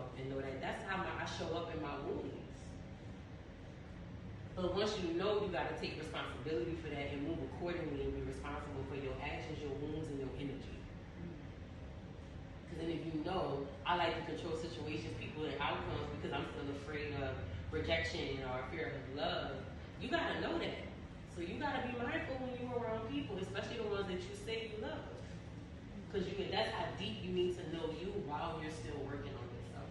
myself and know that that's how I show up in my wounds. But once you know, you got to take responsibility for that and move accordingly and be responsible for your actions, your wounds, and your energy. Because then if you know, I like to control situations, people, and outcomes because I'm still afraid of rejection or fear of love. You got to know that. So you got to be mindful when you're around people, especially the ones that you say you love. Because that's how deep you need to know you while you're still working on yourself.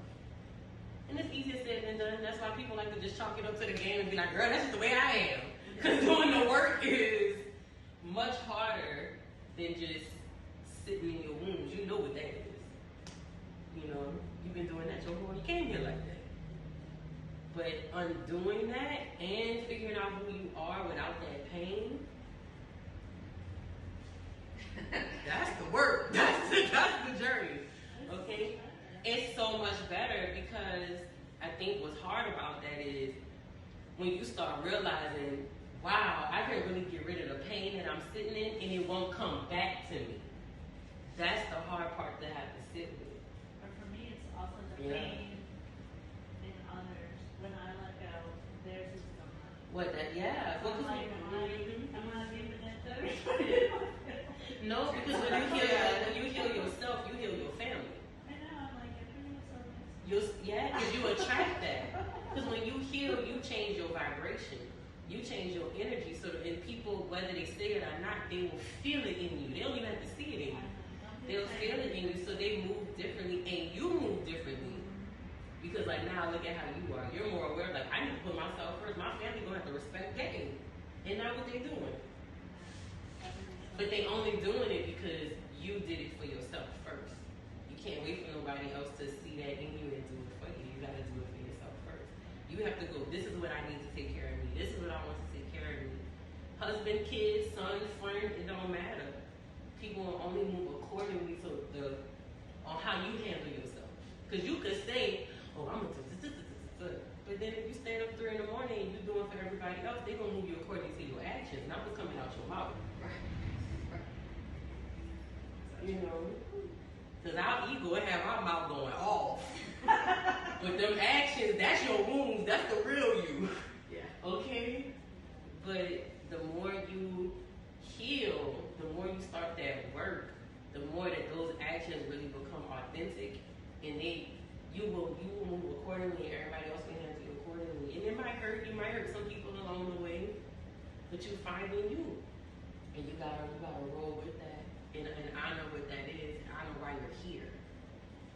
And it's easier said than done. That's why people like to just chalk it up to the game and be like, girl, that's just the way I am. Because doing the work is much harder than just sitting in your wounds. You know what that is. You know, you've been doing that your whole life. You came here like that. But undoing that and figuring out who you are without that pain, that's the work. That's the journey. Okay? It's so much better because I think what's hard about that is when you start realizing, wow, I can really get rid of the pain that I'm sitting in and it won't come back to me. That's the hard part to have to sit with. But for me, it's also the pain in others. When I let go, theirs is gone. What that? Yeah. So Well, I'm not giving it to everybody. No, because when you heal yourself, you heal your family. I know. I'm like, everybody so nice. Because you attract that. Because when you heal, you change your vibration. You change your energy. So and people, whether they say it or not, they will feel it in you. They don't even have to see it in you. They'll feel it in you, so they move differently, and you move differently. Because like now, look at how you are. You're more aware. Like I need to put myself first. My family gonna have to respect game, and not what they doing. But they only doing it because you did it for yourself first. You can't wait for nobody else to see that in you and do it for you. You gotta do it for yourself first. You have to go. This is what I need to take care of me. This is what I want to take care of me. Husband, kids, son, friend. It don't matter. People will only move accordingly to on how you handle yourself. Because you could say, oh, I'm going to but then if you stand up 3 in the morning and you're doing for everybody else, they're going to move you according to your actions, not what's coming out your mouth. You know? Because our ego will have our mouth going off. But them actions, that's your wounds, that's the real you. Yeah. Okay? But the more you heal, the more you start that work, the more that those actions really become authentic, and you will move accordingly, and everybody else will handle you accordingly. And it might hurt, you might hurt some people along the way, but you find in you, and you gotta roll with that and honor what that is, honor why you're here.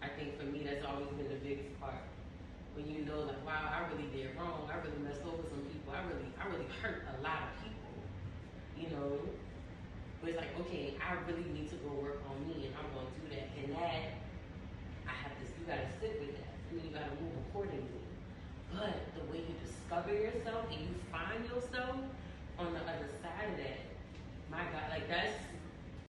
I think for me, that's always been the biggest part. When you know, like, wow, I really did wrong, I really messed over some people, I really hurt a lot of people, you know. But it's like, okay, I really need to go work on me, and I'm going to do that. And that, you got to sit with that, and you got to move accordingly. But the way you discover yourself and you find yourself on the other side of that, my God, like that's